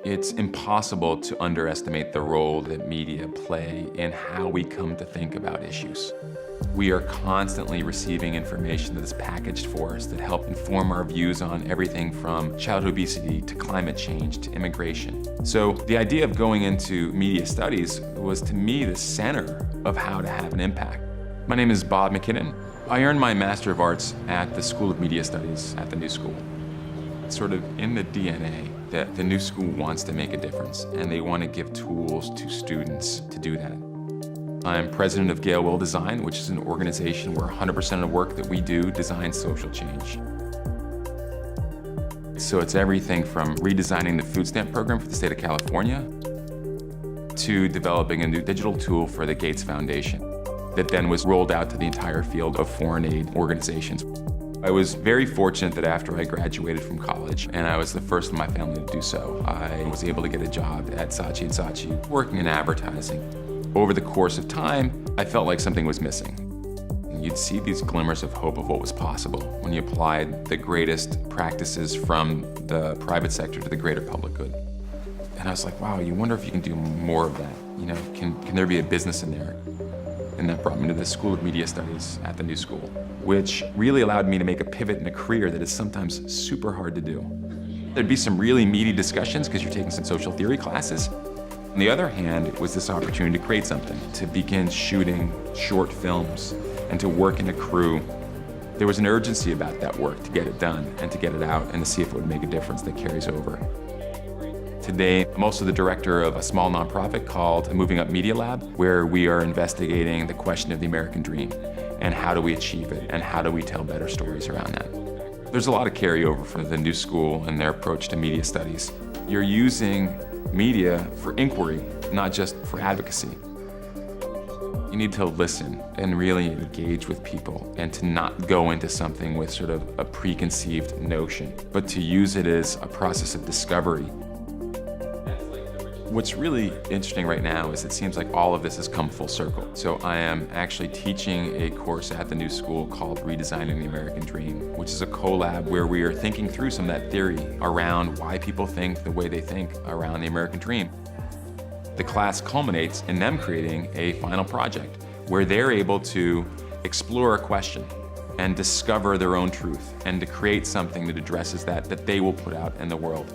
It's impossible to underestimate the role that media play in how we come to think about issues. We are constantly receiving information that is packaged for us that help inform our views on everything from childhood obesity to climate change to immigration. So the idea of going into media studies was, to me, the center of how to have an impact. My name is Bob McKinnon. I earned my Master of Arts at the School of Media Studies at the New School. It's sort of in the DNA that the New School wants to make a difference, and they want to give tools to students to do that. I'm president of Gale Will Design, which is an organization where 100% of the work that we do designs social change. So it's everything from redesigning the food stamp program for the state of California to developing a new digital tool for the Gates Foundation that then was rolled out to the entire field of foreign aid organizations. I was very fortunate that after I graduated from college, and I was the first in my family to do so, I was able to get a job at Saatchi & Saatchi, working in advertising. Over the course of time, I felt like something was missing. And you'd see these glimmers of hope of what was possible when you applied the greatest practices from the private sector to the greater public good. And I was like, wow, you wonder if you can do more of that. You know, can there be a business in there? And that brought me to the School of Media Studies at the New School, which really allowed me to make a pivot in a career that is sometimes super hard to do. There'd be some really meaty discussions because you're taking some social theory classes. On the other hand, it was this opportunity to create something, to begin shooting short films and to work in a crew. There was an urgency about that work to get it done and to get it out and to see if it would make a difference that carries over. Today, I'm also the director of a small nonprofit called Moving Up Media Lab, where we are investigating the question of the American dream and how do we achieve it and how do we tell better stories around that. There's a lot of carryover from the New School and their approach to media studies. You're using media for inquiry, not just for advocacy. You need to listen and really engage with people and to not go into something with sort of a preconceived notion, but to use it as a process of discovery. What's really interesting right now is it seems like all of this has come full circle. So I am actually teaching a course at the New School called Redesigning the American Dream, which is a collab where we are thinking through some of that theory around why people think the way they think around the American dream. The class culminates in them creating a final project where they're able to explore a question and discover their own truth and to create something that addresses that they will put out in the world.